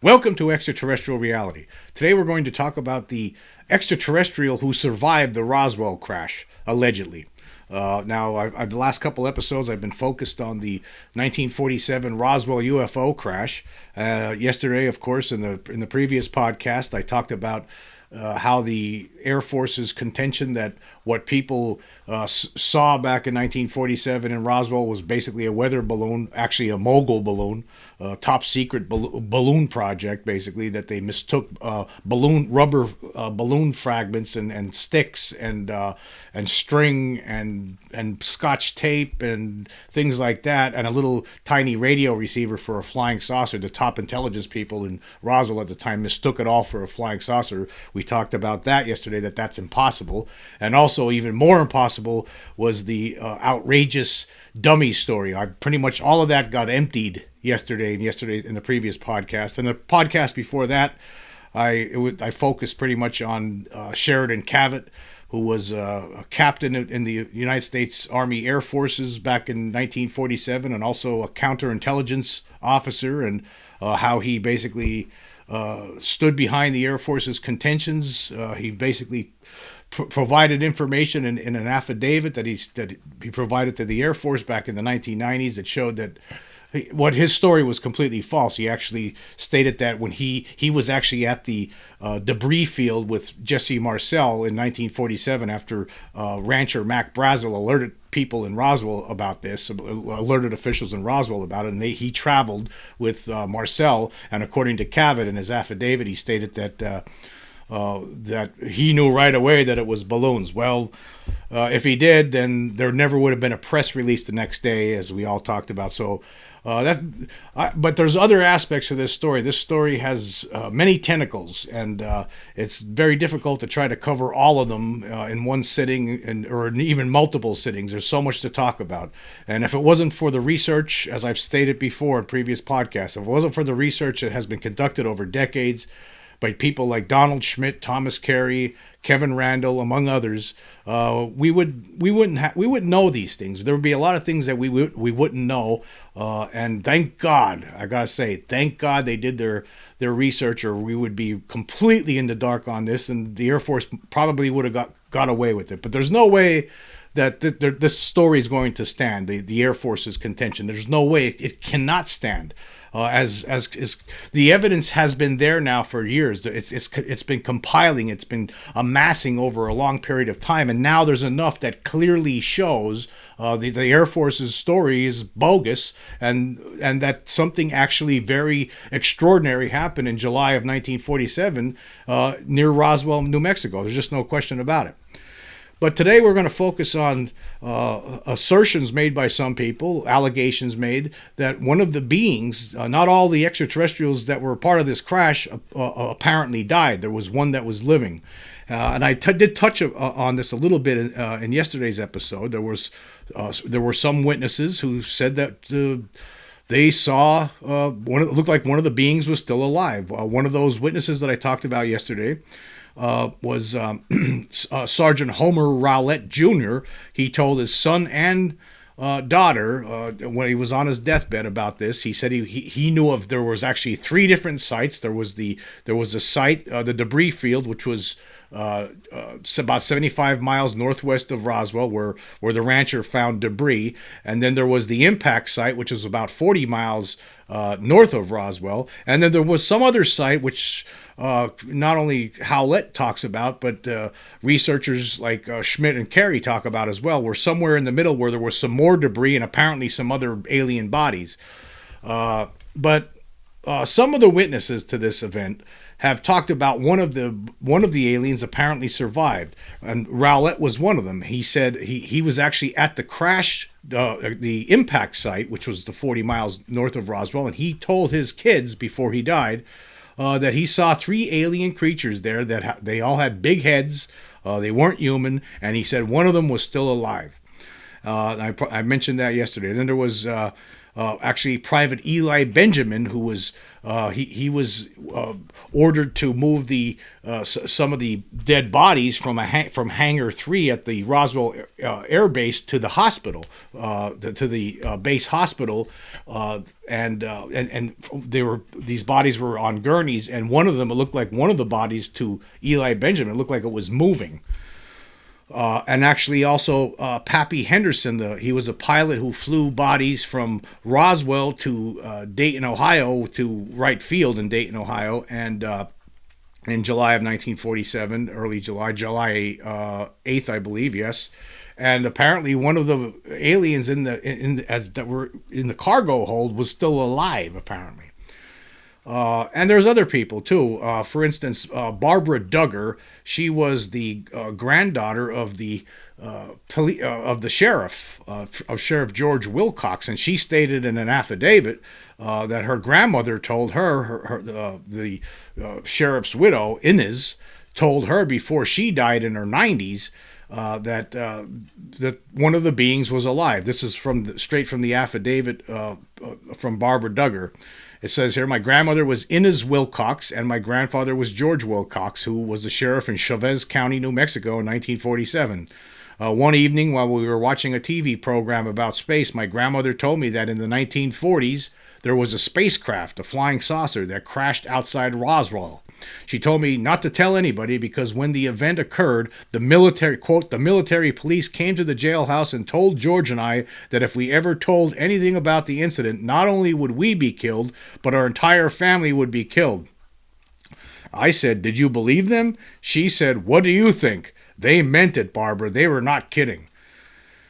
Welcome to Extraterrestrial Reality. Today we're going to talk about the extraterrestrial who survived the Roswell crash, allegedly. The last couple episodes I've been focused on the 1947 Roswell UFO crash. Yesterday, of course, in the previous podcast, I talked about how the Air Force's contention that what people saw back in 1947 in Roswell was basically a weather balloon, actually a mogul balloon, top secret balloon project, basically, that they mistook rubber balloon fragments and sticks and string and scotch tape and things like that, and a little tiny radio receiver for a flying saucer. The top intelligence people in Roswell at the time mistook it all for a flying saucer. We talked about that yesterday, that's impossible. And also, even more impossible was the outrageous dummy story. Pretty much all of that got emptied yesterday in the previous podcast. And the podcast before that, I focused pretty much on Sheridan Cavett, who was a captain in the United States Army Air Forces back in 1947, and also a counterintelligence officer, and how he basically stood behind the Air Force's contentions. He basically provided information in an affidavit that he provided to the Air Force back in the 1990s that showed that what his story was completely false. He actually stated that when he was actually at the debris field with Jesse Marcel in 1947 after rancher Mac Brazel alerted people in Roswell about this, alerted officials in Roswell about it, and he traveled with Marcel. And according to Cavett in his affidavit, he stated that he knew right away that it was balloons. Well, if he did, then there never would have been a press release the next day, as we all talked about. So, but there's other aspects of this story. This story has many tentacles, and it's very difficult to try to cover all of them in one sitting, or even multiple sittings. There's so much to talk about. And if it wasn't for the research, as I've stated before in previous podcasts, if it wasn't for the research that has been conducted over decades by people like Donald Schmitt, Thomas Carey, Kevin Randall, among others, we wouldn't know these things. There would be a lot of things that we wouldn't know, and thank God, I gotta say, thank God they did their research, or we would be completely in the dark on this, and the Air Force probably would have got away with it. But there's no way that this story is going to stand. The Air Force's contention. There's no way it cannot stand. As the evidence has been there now for years. It's been compiling, it's been amassing over a long period of time, and now there's enough that clearly shows the Air Force's story is bogus, and that something actually very extraordinary happened in July of 1947 near Roswell, New Mexico. There's just no question about it. But today we're going to focus on assertions made by some people, allegations made that one of the beings, not all the extraterrestrials that were part of this crash apparently died. There was one that was living. And I did touch on this a little bit in yesterday's episode. There were some witnesses who said that they saw it looked like one of the beings was still alive. One of those witnesses that I talked about yesterday was Sergeant Homer Rowlett Jr. He told his son and daughter when he was on his deathbed about this. He said he knew of there was actually 3 different sites. There was a site, the debris field, which was about 75 miles northwest of Roswell, where the rancher found debris, and then there was the impact site, which was about 40 miles north of Roswell, and then there was some other site which not only Howlett talks about, but researchers like Schmitt and Carey talk about as well, were somewhere in the middle where there was some more debris and apparently some other alien bodies. But some of the witnesses to this event have talked about one of the aliens apparently survived, and Rowlett was one of them. He said he was actually at the crash, the impact site, which was the 40 miles north of Roswell, and he told his kids before he died that he saw 3 alien creatures there, that they all had big heads, they weren't human, and he said one of them was still alive. I mentioned that yesterday. And then there was actually Private Eli Benjamin, who was he was ordered to move some of the dead bodies from Hangar 3 at the Roswell Air Base to the hospital, to the base hospital, and these bodies were on gurneys, and one of them, it looked like one of the bodies to Eli Benjamin, it looked like it was moving. And actually also Pappy Henderson, he was a pilot who flew bodies from Roswell to Dayton, Ohio, to Wright Field in Dayton, Ohio, and in July of 1947, early July 8th, I believe, yes. And apparently one of the aliens that were in the cargo hold was still alive, apparently. And there's other people too. For instance, Barbara Duggar. She was the granddaughter of the sheriff, of Sheriff George Wilcox, and she stated in an affidavit that her grandmother told the sheriff's widow, Inez, told her before she died in her 90s that one of the beings was alive. This is straight from the affidavit from Barbara Duggar. It says here, my grandmother was Inez Wilcox, and my grandfather was George Wilcox, who was the sheriff in Chavez County, New Mexico in 1947. One evening, while we were watching a TV program about space, my grandmother told me that in the 1940s, there was a spacecraft, a flying saucer, that crashed outside Roswell. She told me not to tell anybody because when the event occurred, the military, quote, the military police came to the jailhouse and told George and I that if we ever told anything about the incident, not only would we be killed, but our entire family would be killed. I said, did you believe them? She said, what do you think? They meant it, Barbara. They were not kidding.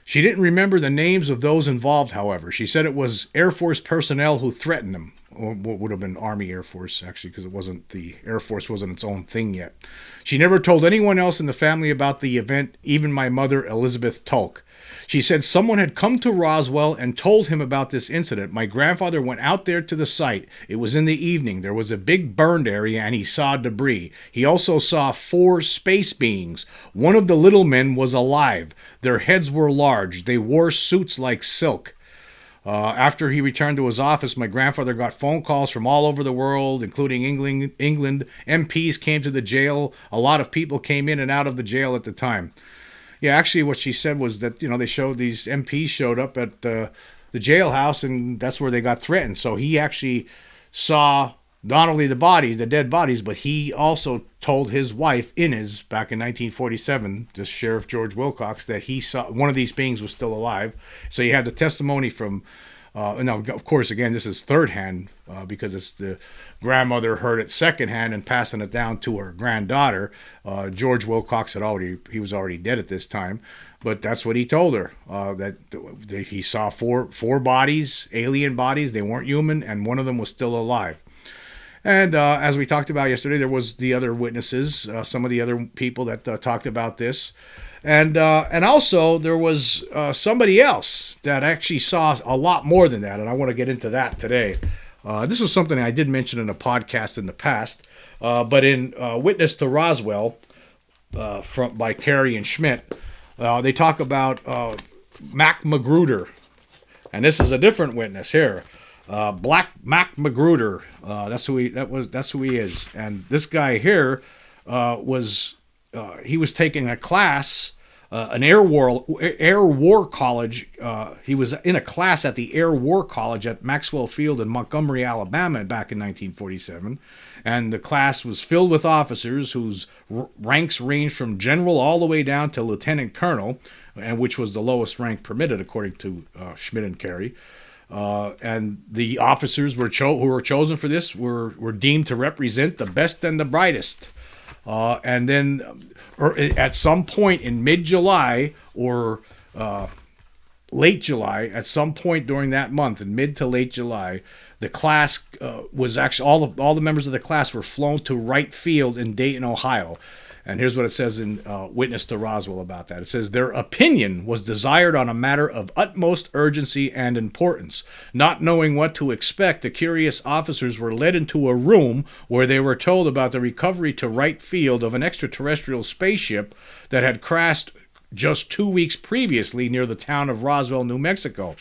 She didn't remember the names of those involved, however. She said it was Air Force personnel who threatened them. Or what would have been Army Air Force, actually, because the Air Force wasn't its own thing yet. She never told anyone else in the family about the event, even my mother, Elizabeth Tulk. She said someone had come to Roswell and told him about this incident. My grandfather went out there to the site. It was in the evening. There was a big burned area, and he saw debris. He also saw 4 space beings. One of the little men was alive. Their heads were large. They wore suits like silk. After he returned to his office, my grandfather got phone calls from all over the world, including England. MPs came to the jail. A lot of people came in and out of the jail at the time. Yeah, actually what she said was that, they showed these MPs showed up at the jailhouse, and that's where they got threatened. So he actually saw not only the dead bodies, but he also told his wife, Inez, back in 1947, this Sheriff George Wilcox, that he saw one of these beings was still alive. So you have the testimony from, now, of course, again, this is third hand because it's the grandmother heard it second hand and passing it down to her granddaughter. George Wilcox he was already dead at this time. But that's what he told her, that he saw four bodies, alien bodies. They weren't human, and one of them was still alive. And as we talked about yesterday, there was the other witnesses, some of the other people that talked about this. And also there was somebody else that actually saw a lot more than that, and I want to get into that today. This was something I did mention in a podcast in the past, but in Witness to Roswell by Carey and Schmidt, they talk about Mac Magruder, and this is a different witness here. Black Mac Magruder, that's who he is. And this guy here was taking a class, an Air War College. He was in a class at the Air War College at Maxwell Field in Montgomery, Alabama, back in 1947. And the class was filled with officers whose ranks ranged from general all the way down to lieutenant colonel, and which was the lowest rank permitted, according to Schmidt and Carey. And the officers who were chosen for this were deemed to represent the best and the brightest. And then at some point in mid-July or late July, at some point during that month, in mid to late July, the class was actually, all the members of the class were flown to Wright Field in Dayton, Ohio. And here's what it says in Witness to Roswell about that. It says, their opinion was desired on a matter of utmost urgency and importance. Not knowing what to expect, the curious officers were led into a room where they were told about the recovery to Wright Field of an extraterrestrial spaceship that had crashed just 2 weeks previously near the town of Roswell, New Mexico.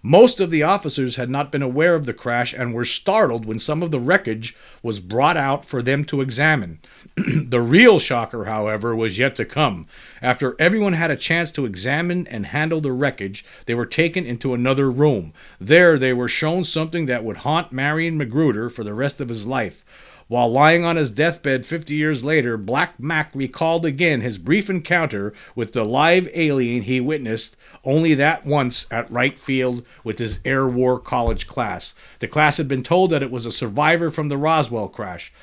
Most of the officers had not been aware of the crash and were startled when some of the wreckage was brought out for them to examine. The real shocker, however, was yet to come. After everyone had a chance to examine and handle the wreckage, they were taken into another room. There they were shown something that would haunt Marion Magruder for the rest of his life. While lying on his deathbed 50 years later, Black Mac recalled again his brief encounter with the live alien he witnessed only that once at Wright Field with his Air War College class. The class had been told that it was a survivor from the Roswell crash.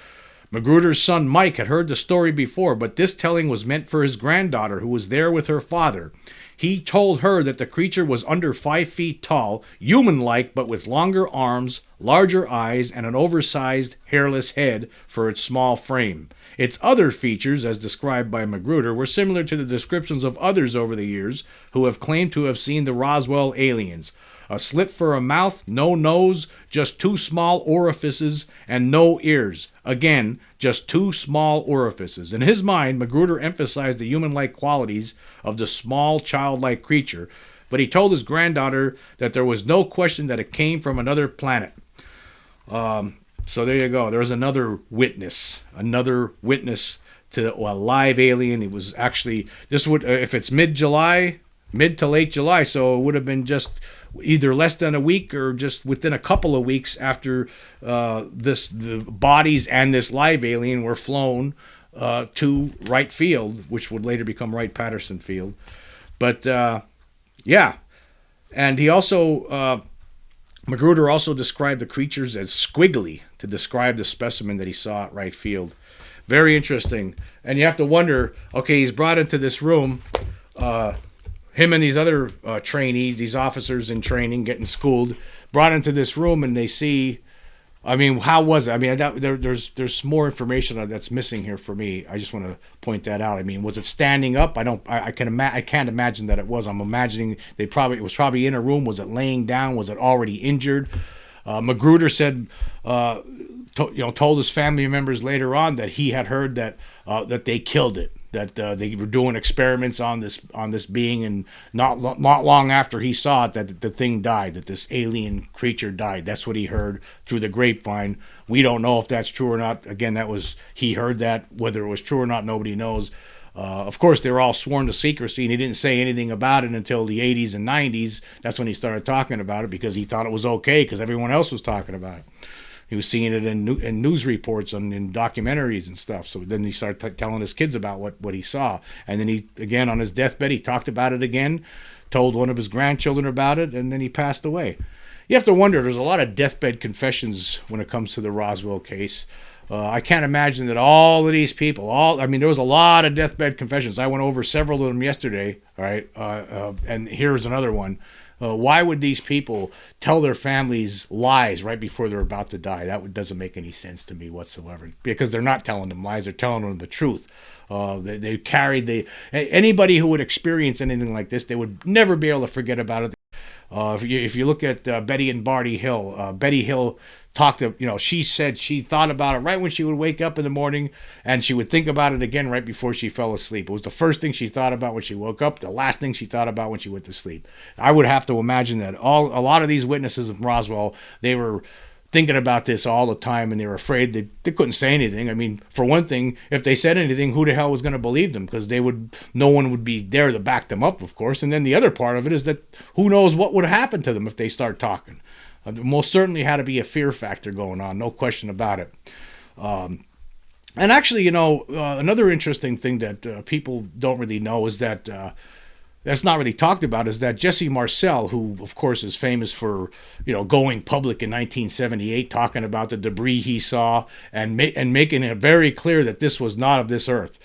Magruder's son Mike had heard the story before, but this telling was meant for his granddaughter, who was there with her father. He told her that the creature was under 5 feet tall, human-like but with longer arms, larger eyes, and an oversized, hairless head for its small frame. Its other features, as described by Magruder, were similar to the descriptions of others over the years who have claimed to have seen the Roswell aliens. A slit for a mouth, no nose, just 2 small orifices, and no ears. Again, just 2 small orifices. In his mind, Magruder emphasized the human-like qualities of the small, childlike creature, but he told his granddaughter that there was no question that it came from another planet. So there you go. There's another witness to a live alien. It was actually, this would, if it's mid to late July, so it would have been just either less than a week or just within a couple of weeks after the bodies and this live alien were flown to Wright Field, which would later become Wright-Patterson Field. But yeah, and he also Magruder also described the creatures as squiggly to describe the specimen that he saw at Wright Field. Very interesting. And you have to wonder, okay, he's brought into this room, him and these other trainees, these officers in training, getting schooled, brought into this room, and they see, I mean, how was it? I mean, there's more information that's missing here for me. I just want to point that out. I mean, was it standing up? I can't imagine that it was. I'm imagining it was probably in a room. Was it laying down? Was it already injured? Magruder said, told his family members later on that he had heard that they killed it. That they were doing experiments on this being, and not long after he saw it, that the thing died, that this alien creature died. That's what he heard through the grapevine. We don't know if that's true or not. Again, he heard that. Whether it was true or not, nobody knows. Of course, they were all sworn to secrecy, and he didn't say anything about it until the 80s and 90s. That's when he started talking about it, because he thought it was okay because everyone else was talking about it. He was seeing it in news reports and in documentaries and stuff. So then he started telling his kids about what he saw. And then he, again, on his deathbed, he talked about it again, told one of his grandchildren about it, and then he passed away. You have to wonder, there's a lot of deathbed confessions when it comes to the Roswell case. I can't imagine that all of these people, there was a lot of deathbed confessions. I went over several of them yesterday, all right? And here's another one. Why would these people tell their families lies right before they're about to die? That doesn't make any sense to me whatsoever, because they're not telling them lies. They're telling them the truth. They carried anybody who would experience anything like this, they would never be able to forget about it. If you look at Betty and Barty Hill, Betty Hill she said she thought about it right when she would wake up in the morning, and she would think about it again right before she fell asleep. It was the first thing she thought about when she woke up, the last thing she thought about when she went to sleep. I would have to imagine that a lot of these witnesses of Roswell, they were thinking about this all the time, and they were afraid they couldn't say anything. I mean, for one thing, if they said anything, who the hell was going to believe them? Because no one would be there to back them up, of course. And then the other part of it is that who knows what would happen to them if they start talking. Most certainly had to be a fear factor going on, no question about it. And actually, another interesting thing that people don't really know is that that's not really talked about, is that Jesse Marcel, who of course is famous for going public in 1978, talking about the debris he saw and making it very clear that this was not of this earth.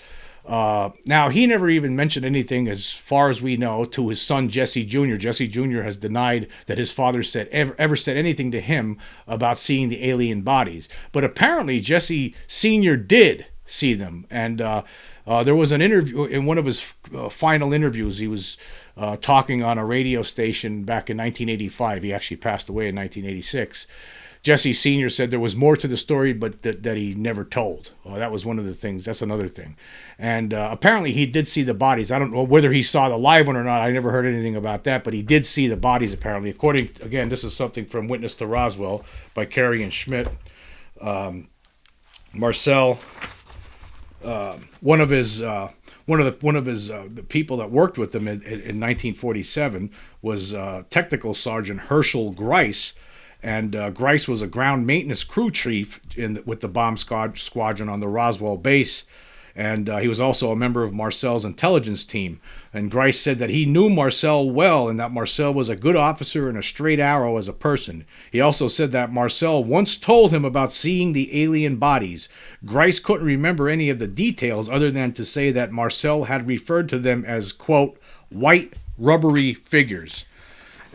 Now, he never even mentioned anything, as far as we know, to his son Jesse Jr. Jesse Jr. has denied that his father ever said anything to him about seeing the alien bodies. But apparently Jesse Sr. did see them. And there was an interview, in one of his final interviews, he was talking on a radio station back in 1985. He actually passed away in 1986. Jesse Sr. said there was more to the story, but that he never told. Well, that was one of the things. That's another thing. And apparently he did see the bodies. I don't know whether he saw the live one or not. I never heard anything about that, but he did see the bodies apparently. According, again, this is something from Witness to Roswell by Carey and Schmidt. Marcel, one of the people that worked with him in 1947 was Technical Sergeant Herschel Grice. And Grice was a ground maintenance crew chief with the bomb squadron on the Roswell base. And he was also a member of Marcel's intelligence team. And Grice said that he knew Marcel well and that Marcel was a good officer and a straight arrow as a person. He also said that Marcel once told him about seeing the alien bodies. Grice couldn't remember any of the details other than to say that Marcel had referred to them as, quote, white rubbery figures.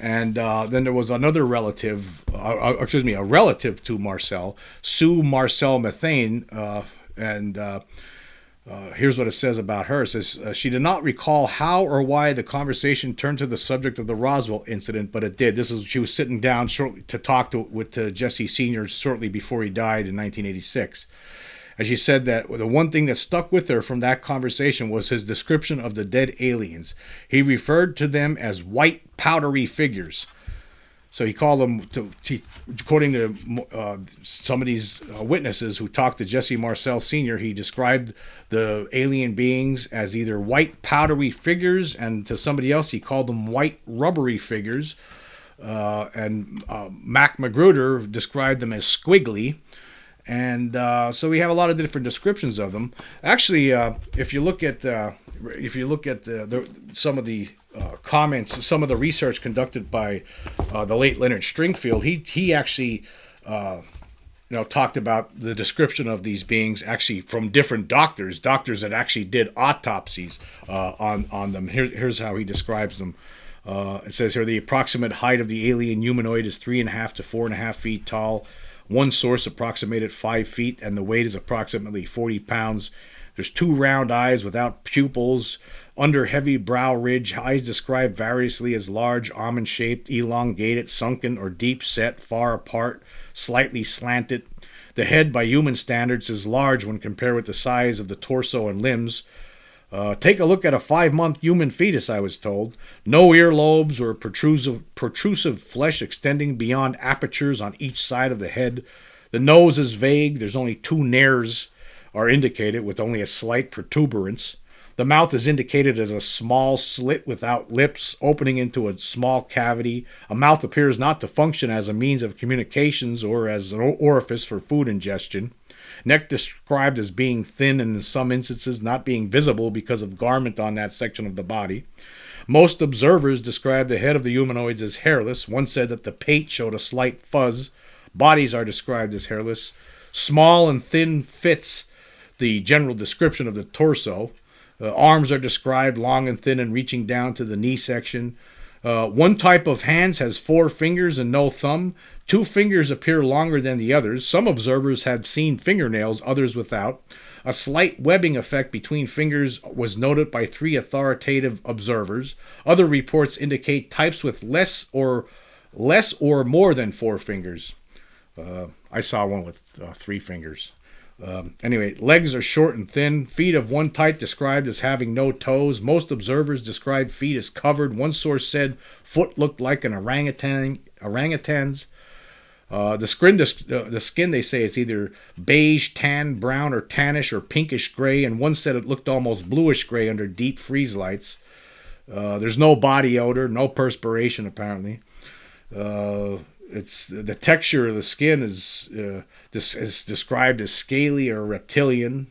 And then there was another relative, a relative to Marcel, Sue Marcel Methane, here's what it says about her. It says, she did not recall how or why the conversation turned to the subject of the Roswell incident, but it did. She was sitting down shortly to talk with Jesse Sr. shortly before he died in 1986. And she said that the one thing that stuck with her from that conversation was his description of the dead aliens. He referred to them as white, powdery figures. So he called them, according to some of these witnesses who talked to Jesse Marcel Sr., he described the alien beings as either white, powdery figures, and to somebody else he called them white, rubbery figures. And Mac Magruder described them as squiggly. And so we have a lot of different descriptions of them. Actually, if you look at some of the comments, some of the research conducted by the late Leonard Stringfield, he actually talked about the description of these beings actually from different doctors that actually did autopsies on them. Here's how he describes them. It says here the approximate height of the alien humanoid is 3.5 to 4.5 feet tall. One source approximated 5 feet, and the weight is approximately 40 pounds. There's 2 round eyes without pupils. Under heavy brow ridge, eyes described variously as large, almond-shaped, elongated, sunken, or deep-set, far apart, slightly slanted. The head, by human standards, is large when compared with the size of the torso and limbs. Take a look at a 5-month human fetus, I was told. No earlobes or protrusive flesh extending beyond apertures on each side of the head. The nose is vague. There's only 2 nares are indicated with only a slight protuberance. The mouth is indicated as a small slit without lips, opening into a small cavity. A mouth appears not to function as a means of communications or as an orifice for food ingestion. Neck described as being thin and in some instances not being visible because of garment on that section of the body. Most observers described the head of the humanoids as hairless. One said that the pate showed a slight fuzz. Bodies are described as hairless. Small and thin fits the general description of the torso. Arms are described long and thin and reaching down to the knee section. One type of hands has 4 fingers and no thumb. 2 fingers appear longer than the others. Some observers have seen fingernails, others without. A slight webbing effect between fingers was noted by 3 authoritative observers. Other reports indicate types with less or more than 4 fingers. I saw one with 3 fingers. Anyway, legs are short and thin. Feet of one type described as having no toes. Most observers described feet as covered. One source said foot looked like an orangutan's. The skin, they say, is either beige, tan, brown, or tannish, or pinkish gray. And one said it looked almost bluish gray under deep freeze lights. There's no body odor, no perspiration, apparently. It's the texture of the skin is described as scaly or reptilian.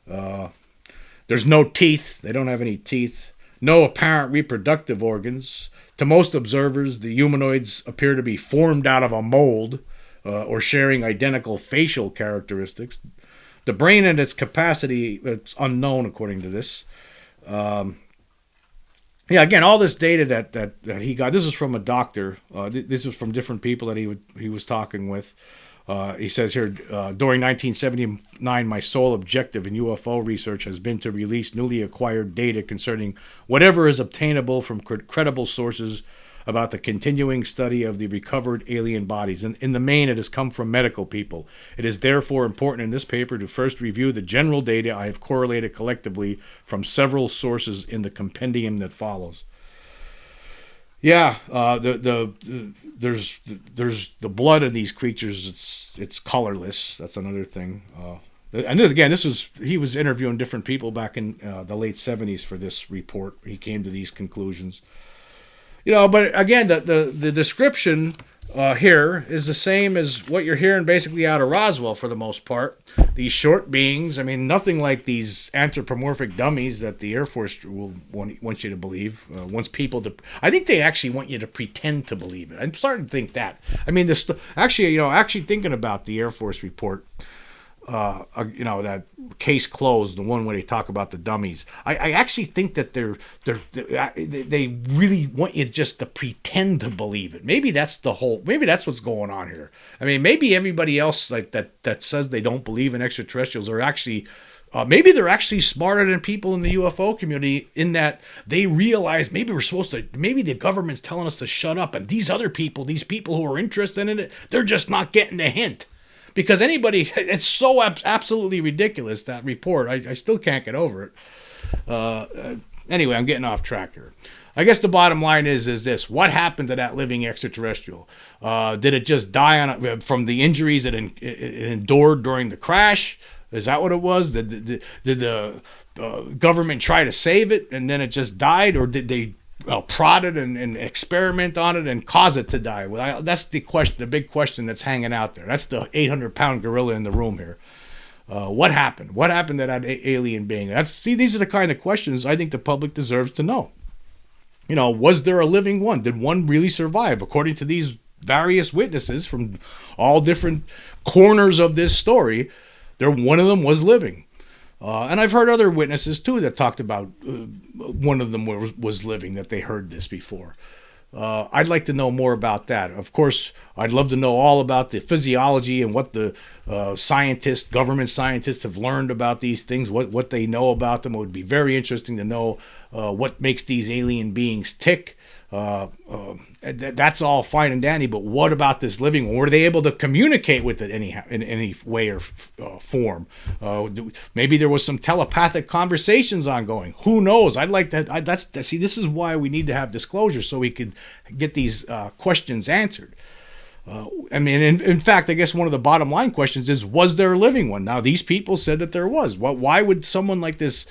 There's no teeth. They don't have any teeth. No apparent reproductive organs. To most observers, the humanoids appear to be formed out of a mold or sharing identical facial characteristics. The brain and its capacity, it's unknown according to this. Yeah, again, all this data that he got, this is from a doctor. This is from different people that he was talking with. He says here, during 1979, my sole objective in UFO research has been to release newly acquired data concerning whatever is obtainable from credible sources about the continuing study of the recovered alien bodies. In the main, it has come from medical people. It is therefore important in this paper to first review the general data I have correlated collectively from several sources in the compendium that follows. Yeah, there's the blood in these creatures. It's colorless. That's another thing. And he was interviewing different people back in the late 70s for this report. He came to these conclusions. But again, the description here is the same as what you're hearing basically out of Roswell for the most part. These short beings, nothing like these anthropomorphic dummies that the Air Force will want you to believe. I think they actually want you to pretend to believe it. I'm starting to think that. Actually thinking about the Air Force report, that case closed, the one where they talk about the dummies. I actually think that they really want you just to pretend to believe it. Maybe that's what's going on here. Maybe everybody else like that says they don't believe in extraterrestrials are actually, maybe they're actually smarter than people in the UFO community in that they realize maybe the government's telling us to shut up, and these people who are interested in it, they're just not getting the hint. Because it's so absolutely ridiculous, that report. I still can't get over it. Anyway, I'm getting off track here. I guess the bottom line is this. What happened to that living extraterrestrial? Did it just die from the injuries it endured during the crash? Is that what it was? Did the government try to save it and then it just died? Or did they prod it and experiment on it and cause it to die? Well, that's the question, the big question that's hanging out there. That's the 800-pound gorilla in the room here. What happened? What happened to that alien being? These are the kind of questions I think the public deserves to know. Was there a living one? Did one really survive? According to these various witnesses from all different corners of this story, one of them was living. And I've heard other witnesses, too, that talked about one of them was living, that they heard this before. I'd like to know more about that. Of course, I'd love to know all about the physiology and what the government scientists have learned about these things, what they know about them. It would be very interesting to know what makes these alien beings tick. That's all fine and dandy, but what about this living one? Were they able to communicate with it anyhow, in any way or form? Maybe there was some telepathic conversations ongoing. Who knows? I'd like that. This is why we need to have disclosure, so we could get these questions answered. In fact, I guess one of the bottom line questions is, was there a living one? Now, these people said that there was. Why would someone like this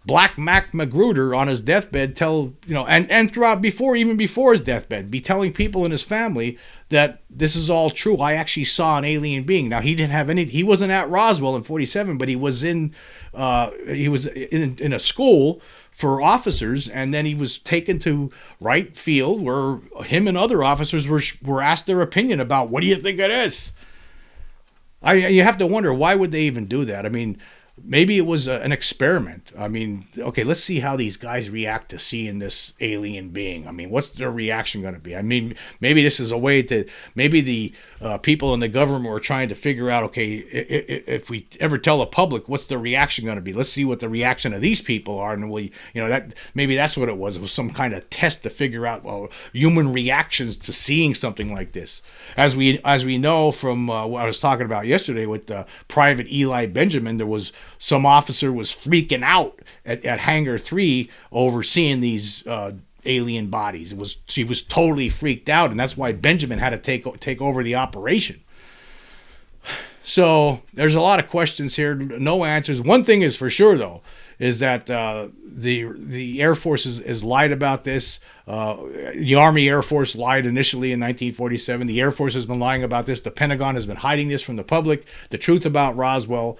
Black Mac Magruder on his deathbed and throughout even before his deathbed, be telling people in his family that this is all true? I actually saw an alien being. Now, he wasn't at Roswell in 47, but he was in a school for officers, and then he was taken to Wright Field, where him and other officers were asked their opinion about, what do you think it is? You have to wonder, why would they even do that? Maybe it was an experiment. Okay, let's see how these guys react to seeing this alien being. What's their reaction going to be? Maybe this is a way maybe the people in the government were trying to figure out, okay, if we ever tell the public, what's the reaction going to be? Let's see what the reaction of these people are. And maybe that's what it was. It was some kind of test to figure out human reactions to seeing something like this. As we know from what I was talking about yesterday with Private Eli Benjamin, there was some officer was freaking out at Hangar 3 over seeing these alien bodies. He was totally freaked out, and that's why Benjamin had to take over the operation. So there's a lot of questions here, no answers. One thing is for sure, though, is that the Air Force has lied about this. The Army Air Force lied initially in 1947. The Air Force has been lying about this. The Pentagon has been hiding this from the public, the truth about Roswell.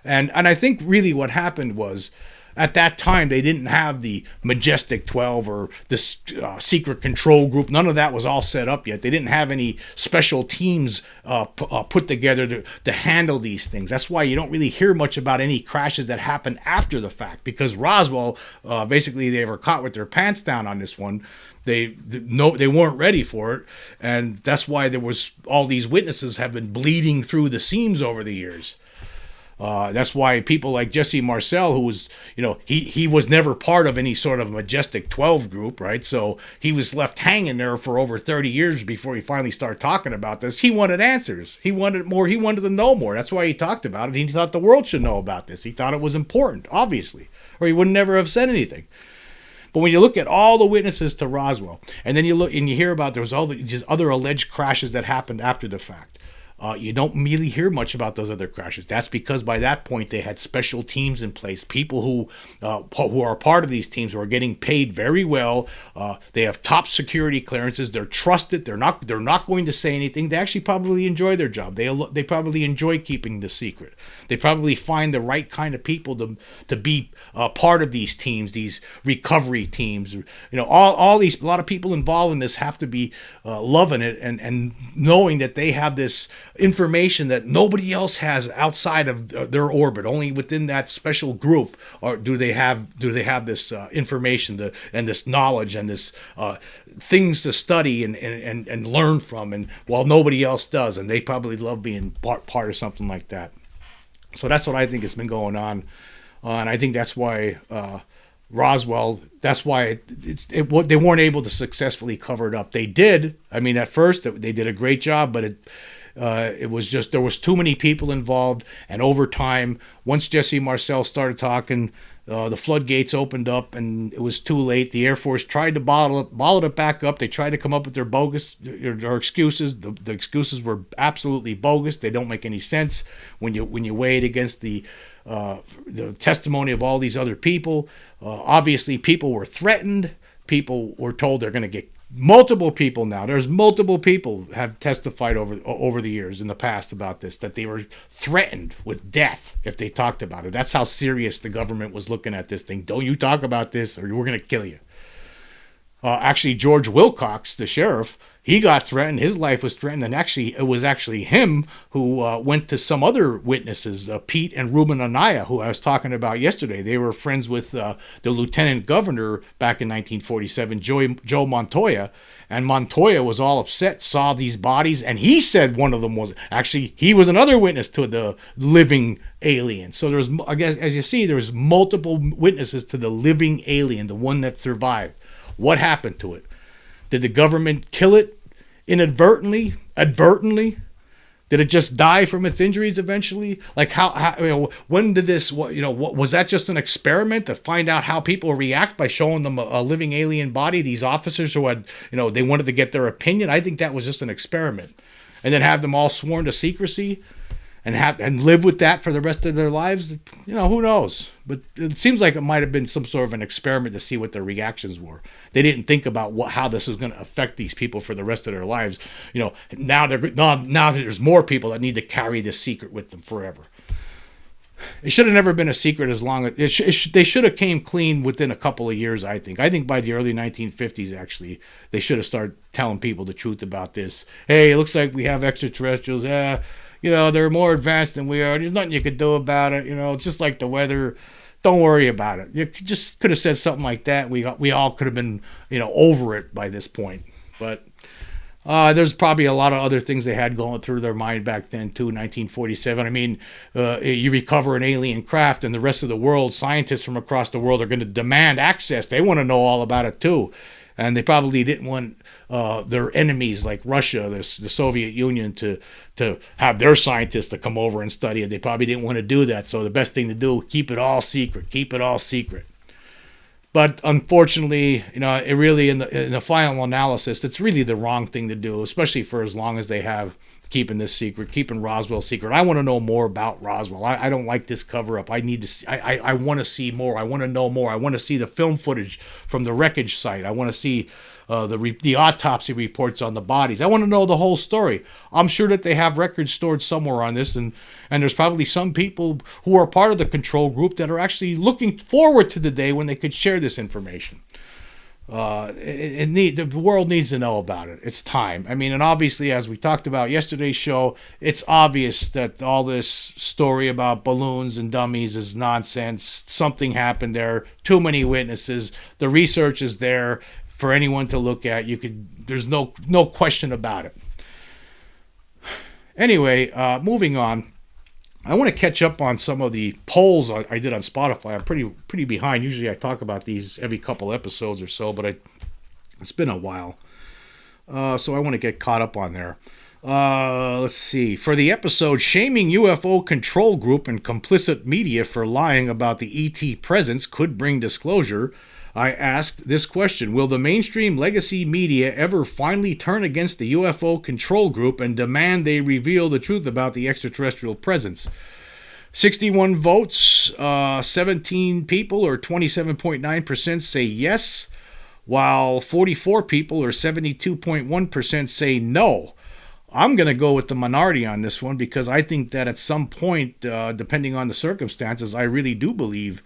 And I think really what happened was, at that time, they didn't have the Majestic 12 or this secret control group. None of that was all set up yet. They didn't have any special teams put together to handle these things. That's why you don't really hear much about any crashes that happened after the fact, because Roswell, basically, they were caught with their pants down on this one. They weren't ready for it, and that's why there was all these witnesses have been bleeding through the seams over the years. That's why people like Jesse Marcel, who was, he was never part of any sort of Majestic 12 group, right? So he was left hanging there for over 30 years before he finally started talking about this. He wanted answers. He wanted more. He wanted to know more. That's why he talked about it. He thought the world should know about this. He thought it was important, obviously, or he would never have said anything. But when you look at all the witnesses to Roswell, and then you look and you hear about there was all the just other alleged crashes that happened after the fact, you don't really hear much about those other crashes. That's because by that point they had special teams in place, people who are part of these teams who are getting paid very well. They have top security clearances. They're trusted. They're not going to say anything. They actually probably enjoy their job. They probably enjoy keeping the secret. They probably find the right kind of people to be part of these teams, these recovery teams. All these, a lot of people involved in this have to be loving it and knowing that they have this information that nobody else has outside of their orbit. Only within that special group or do they have this information and this knowledge and this things to study and learn from, and while nobody else does, and they probably love being part of something like that. So that's what I think has been going on, and I think that's why Roswell. That's why they weren't able to successfully cover it up. They did. I mean, at first they did a great job, but it was just there was too many people involved, and over time, once Jesse Marcel started talking, the floodgates opened up, and it was too late. The Air Force tried to bottle it back up. They tried to come up with their excuses. The excuses were absolutely bogus. They don't make any sense when you weigh it against the testimony of all these other people. Obviously, people were threatened. People were told they're going to get. Multiple people now. There's multiple people have testified over the years in the past about this, that they were threatened with death if they talked about it. That's how serious the government was looking at this thing. Don't you talk about this or we're going to kill you. Actually, George Wilcox, the sheriff, he got threatened. His life was threatened. And actually, it was actually him who went to some other witnesses, Pete and Ruben Anaya, who I was talking about yesterday. They were friends with the lieutenant governor back in 1947, Joe Montoya. And Montoya was all upset, saw these bodies, and he said one of them was actually, he was another witness to the living alien. So there's, I guess, as you see, there's multiple witnesses to the living alien, the one that survived. What happened to it? Did the government kill it inadvertently? Advertently? Did it just die from its injuries eventually? Like how when did this, what was that just an experiment to find out how people react by showing them a living alien body? These officers who had, they wanted to get their opinion. I think that was just an experiment. And then have them all sworn to secrecy and live with that for the rest of their lives. Who knows? But it seems like it might have been some sort of an experiment to see what their reactions were. They didn't think about how this was going to affect these people for the rest of their lives. Now there's more people that need to carry this secret with them forever. It should have never been a secret as long as they should have came clean within a couple of years. I think by the early 1950s, actually, they should have started telling people the truth about this. Hey, it looks like we have extraterrestrials. They're more advanced than we are. There's nothing you could do about it. It's just like the weather. Don't worry about it. You just could have said something like that. We all could have been, over it by this point. But there's probably a lot of other things they had going through their mind back then, too, 1947. I mean, you recover an alien craft and the rest of the world, scientists from across the world are going to demand access. They want to know all about it, too. And they probably didn't want their enemies like Russia, the Soviet Union, to have their scientists to come over and study it. They probably didn't want to do that. So the best thing to do, keep it all secret. Keep it all secret. But unfortunately, it really, in the final analysis, it's really the wrong thing to do, especially for as long as they have keeping this secret, keeping Roswell secret. I want to know more about Roswell. I don't like this cover up. I need to see, I want to see more. I want to know more. I want to see the film footage from the wreckage site. I want to see the autopsy reports on the bodies. I want to know the whole story. I'm sure that they have records stored somewhere on this, and there's probably some people who are part of the control group that are actually looking forward to the day when they could share this information. The world needs to know about it. It's time. I mean, and obviously, as we talked about yesterday's show, it's obvious that all this story about balloons and dummies is nonsense. Something happened there. Too many witnesses. The research is there for anyone to look at. There's no question about it. Anyway, moving on. I want to catch up on some of the polls I did on Spotify. I'm pretty behind. Usually I talk about these every couple episodes or so, but it's been a while. So I want to get caught up on there. Let's see. For the episode Shaming UFO Control Group and Complicit Media for Lying About the ET Presence Could Bring Disclosure, I asked this question: will the mainstream legacy media ever finally turn against the UFO Control Group and demand they reveal the truth about the extraterrestrial presence? 61 votes, 17 people, or 27.9% say yes, while 44 people, or 72.1%, say no. I'm going to go with the minority on this one because I think that at some point, depending on the circumstances, I really do believe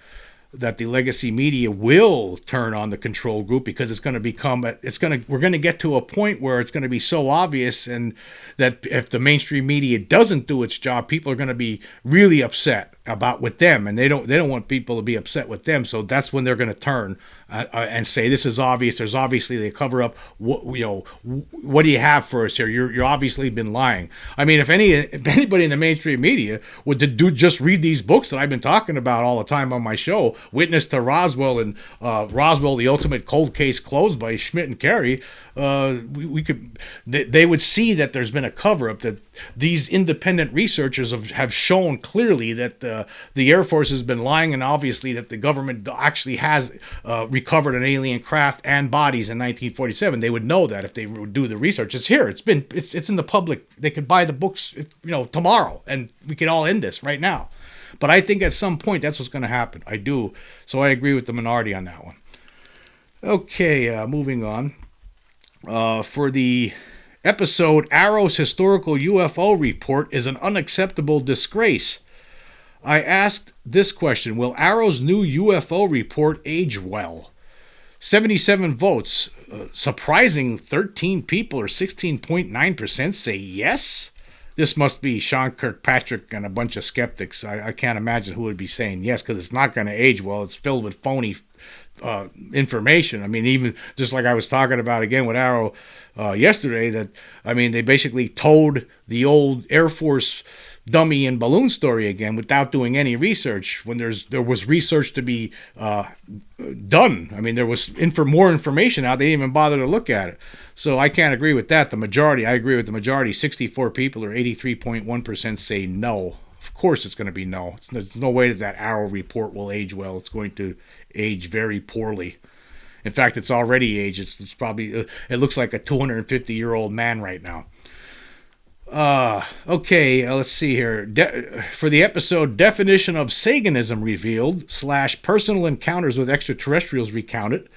that the legacy media will turn on the control group, because we're going to get to a point where it's going to be so obvious, and that if the mainstream media doesn't do its job, people are going to be really upset with them, and they don't want people to be upset with them. So that's when they're going to turn and say, this is obvious. There's obviously a cover up. What do you have for us here? You're obviously been lying. I mean, if anybody in the mainstream media would just read these books that I've been talking about all the time on my show, Witness to Roswell and Roswell: The Ultimate Cold Case Closed by Schmidt and Carey, they would see that there's been a cover up, that these independent researchers have shown clearly that the Air Force has been lying, and obviously that the government actually has recovered an alien craft and bodies in 1947. They would know that if they would do the research. It's here. It's in the public. They could buy the books, tomorrow, and we could all end this right now. But I think at some point that's what's going to happen. I do. So I agree with the minority on that one. Okay, moving on. For the episode Arrow's Historical UFO Report is an Unacceptable Disgrace, I asked this question: will Arrow's new UFO report age well? 77 votes, surprising 13 people, or 16.9%, say yes. This must be Sean Kirkpatrick and a bunch of skeptics. I can't imagine who would be saying yes, because it's not going to age well. It's filled with phony information. I mean, even just like I was talking about again with Arrow yesterday, that, I mean, they basically told the old Air Force dummy and balloon story again without doing any research, when there was research to be done. I mean, there was more information out. They didn't even bother to look at it. So I can't agree with that. I agree with the majority. 64 people, or 83.1%, say no. Of course it's going to be no. There's no way that Arrow report will age well. It's going to age very poorly. In fact, it's already aged. It's probably, it looks like a 250-year-old man right now. Okay, let's see here. For the episode Definition of Satanism Revealed / Personal Encounters with Extraterrestrials Recounted,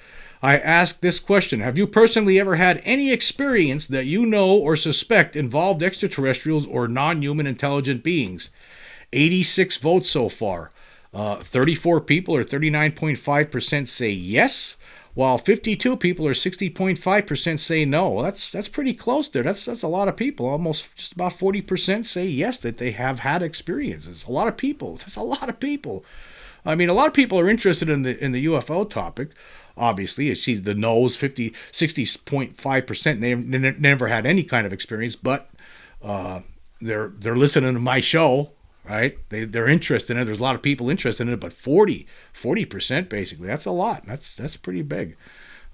I asked this question: have you personally ever had any experience that you know or suspect involved extraterrestrials or non-human intelligent beings? 86 votes so far. 34 people, or 39.5%, say yes, while 52 people, or 60.5%, say no. Well, that's pretty close there. That's a lot of people. Almost just about 40% say yes, that they have had experiences. A lot of people. That's a lot of people. I mean, a lot of people are interested in the UFO topic. Obviously, you see the no's, 60.5%. They never had any kind of experience, but they're listening to my show. Right? They're interested in it. There's a lot of people interested in it, but 40% basically. That's a lot. That's pretty big.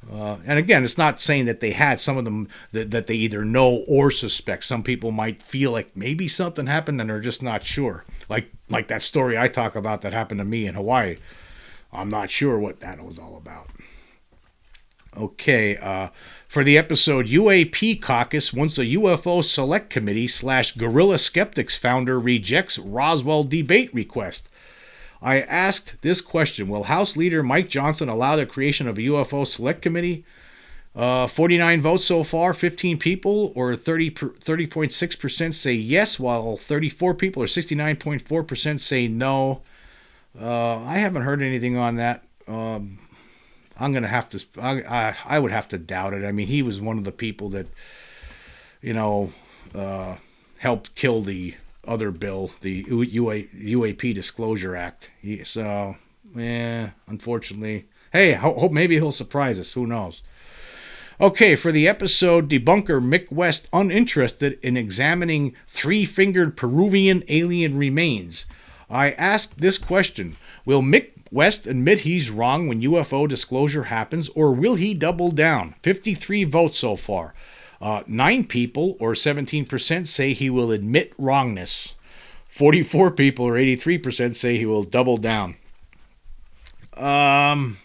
And again, it's not saying that they had some of them that they either know or suspect. Some people might feel like maybe something happened and they're just not sure. Like that story I talk about that happened to me in Hawaii. I'm not sure what that was all about. Okay, for the episode UAP Caucus, once a UFO Select Committee / Guerrilla Skeptics founder rejects Roswell debate request, I asked this question: will House Leader Mike Johnson allow the creation of a UFO Select Committee? 49 votes so far, 15 people, or 30.6%, say yes, while 34 people, or 69.4%, say no. I haven't heard anything on that. I'm going to have to, I would have to doubt it. I mean, he was one of the people that, helped kill the other bill, the UAP Disclosure Act. Unfortunately. Hey, hope maybe he'll surprise us. Who knows? Okay, for the episode, debunker Mick West uninterested in examining three-fingered Peruvian alien remains. I asked this question: will Mick West admit he's wrong when UFO disclosure happens, or will he double down? 53 votes so far. 9 people, or 17%, say he will admit wrongness. 44 people, or 83%, say he will double down. I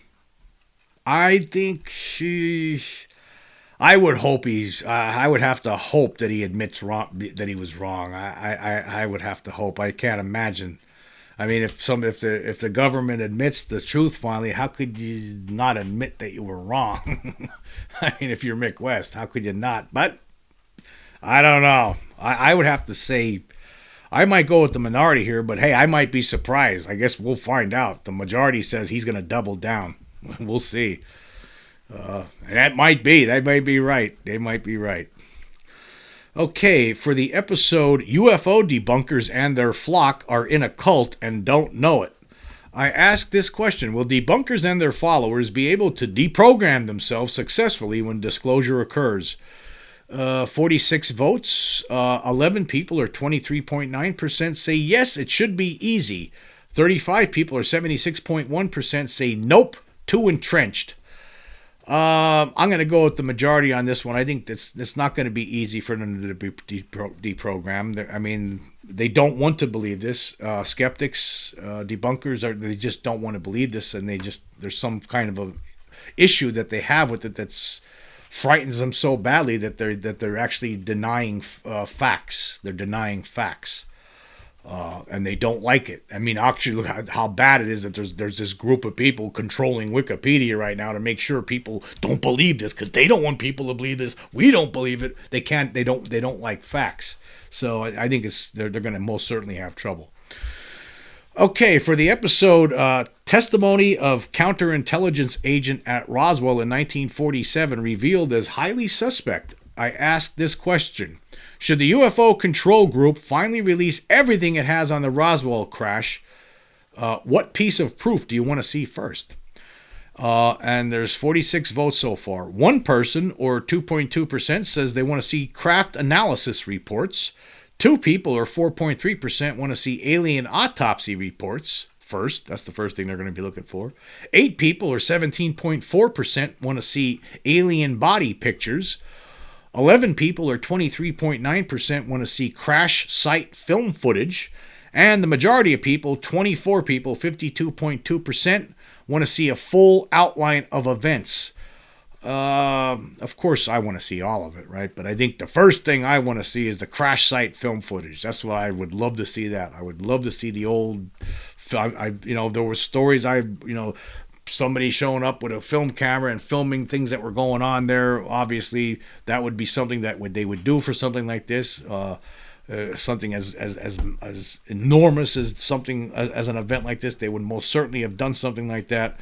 think I would hope I would have to hope that he admits that he was wrong. I would have to hope. I can't imagine. I mean, if the government admits the truth finally, how could you not admit that you were wrong? I mean, if you're Mick West, how could you not? But I don't know. I would have to say I might go with the minority here, but hey, I might be surprised. I guess we'll find out. The majority says he's going to double down. We'll see. And that might be right. They might be right. Okay, for the episode, UFO debunkers and their flock are in a cult and don't know it. I ask this question: will debunkers and their followers be able to deprogram themselves successfully when disclosure occurs? 46 votes, 11 people, or 23.9%, say yes, it should be easy. 35 people, or 76.1%, say nope, too entrenched. I'm going to go with the majority on this one. I think it's not going to be easy for them to be deprogrammed. I mean, they don't want to believe this. Skeptics, debunkers, they just don't want to believe this, and there's some kind of a issue that they have with it that's frightens them so badly that they're actually denying facts. They're denying facts. And they don't like it. I mean, actually, look how bad it is that there's this group of people controlling Wikipedia right now to make sure people don't believe this, because they don't want people to believe this. We don't believe it. They can't. They don't like facts. So I think they're going to most certainly have trouble. Okay, for the episode, testimony of counterintelligence agent at Roswell in 1947 revealed as highly suspect. I asked this question: should the UFO control group finally release everything it has on the Roswell crash, what piece of proof do you want to see first? And there's 46 votes so far. One person, or 2.2%, says they want to see craft analysis reports. 2 people, or 4.3%, want to see alien autopsy reports first. That's the first thing they're going to be looking for. 8 people, or 17.4%, want to see alien body pictures. 11 people, or 23.9%, want to see crash site film footage. And the majority of people, 24 people, 52.2%, want to see a full outline of events. Of course, I want to see all of it, right? But I think the first thing I want to see is the crash site film footage. That's what I would love to see. That I would love to see the old. There were stories. Somebody showing up with a film camera and filming things that were going on there. Obviously, that would be something that they would do for something like this. Something as enormous as something as an event like this, they would most certainly have done something like that.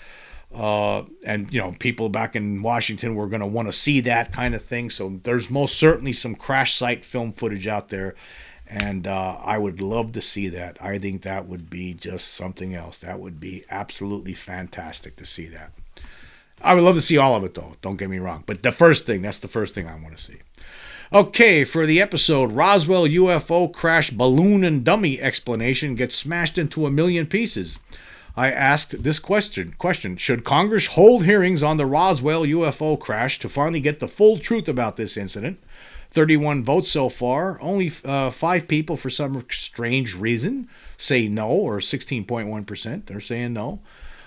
And people back in Washington were going to want to see that kind of thing. So there's most certainly some crash site film footage out there, and I would love to see that. I think that would be just something else. That would be absolutely fantastic to see that. I would love to see all of it, though. Don't get me wrong. But that's the first thing I want to see. Okay, for the episode, Roswell UFO crash balloon and dummy explanation gets smashed into a million pieces. I asked this question: should Congress hold hearings on the Roswell UFO crash to finally get the full truth about this incident? 31 votes so far. Only 5 people, for some strange reason, say no, or 16.1%. They're saying no.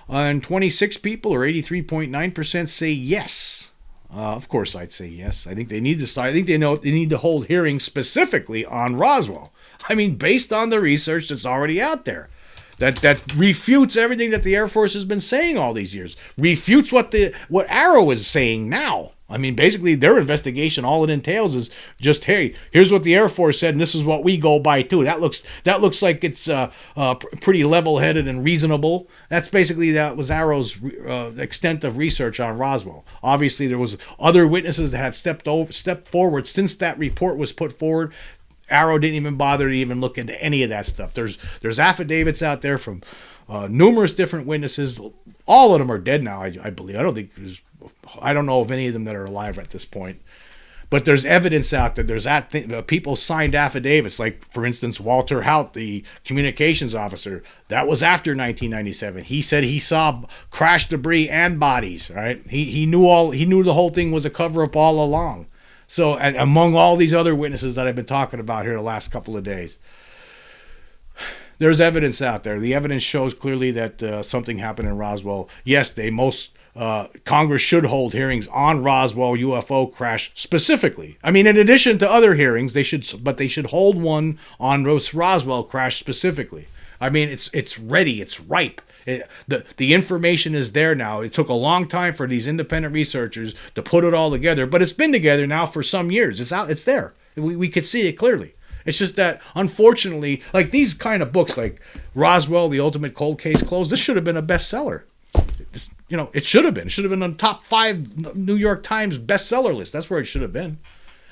And 26 people, or 83.9%, say yes. Of course, I'd say yes. I think they need to start. I think they need to hold hearings specifically on Roswell. I mean, based on the research that's already out there. That refutes everything that the Air Force has been saying all these years. Refutes what Arrow is saying now. I mean, basically, their investigation, all it entails is just, hey, here's what the Air Force said, and this is what we go by too. That looks like it's pretty level-headed and reasonable. That was Arrow's extent of research on Roswell. Obviously, there was other witnesses that had stepped forward since that report was put forward. Arrow didn't even bother to even look into any of that stuff. There's affidavits out there from numerous different witnesses. All of them are dead now, I believe. I don't think I don't know of any of them that are alive at this point. But there's evidence out there. There's people signed affidavits, like, for instance, Walter Hout, the communications officer. That was after 1997. He said he saw crash debris and bodies. Right? He knew the whole thing was a cover up all along. So, and among all these other witnesses that I've been talking about here the last couple of days, there's evidence out there. The evidence shows clearly that something happened in Roswell. Yes, Congress should hold hearings on Roswell UFO crash specifically. I mean, in addition to other hearings, they should hold one on Roswell crash specifically. I mean, it's ready, it's ripe. The information is there now. It took a long time for these independent researchers to put it all together, but it's been together now for some years. It's out, it's there. We could see it clearly. It's just that, unfortunately, like these kind of books, like Roswell, The Ultimate Cold Case Closed, this should have been a bestseller. It should have been. It should have been on top 5 New York Times bestseller list. That's where it should have been.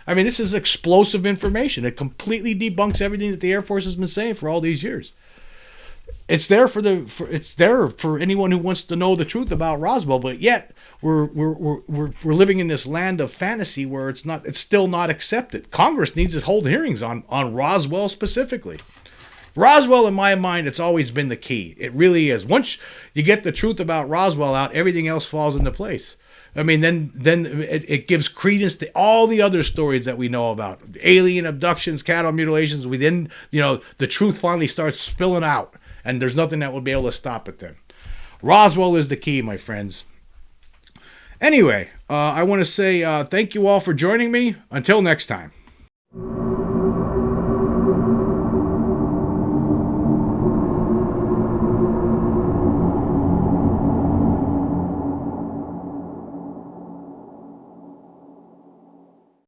I mean, this is explosive information. It completely debunks everything that the Air Force has been saying for all these years. It's there for anyone who wants to know the truth about Roswell, but yet we're living in this land of fantasy where it's still not accepted. Congress needs to hold hearings on Roswell specifically. Roswell, in my mind, it's always been the key. It really is. Once you get the truth about Roswell out, everything else falls into place. I mean, then it gives credence to all the other stories that we know about. Alien abductions, cattle mutilations. The truth finally starts spilling out, and there's nothing that will be able to stop it then. Roswell is the key, my friends. Anyway, I want to say thank you all for joining me. Until next time.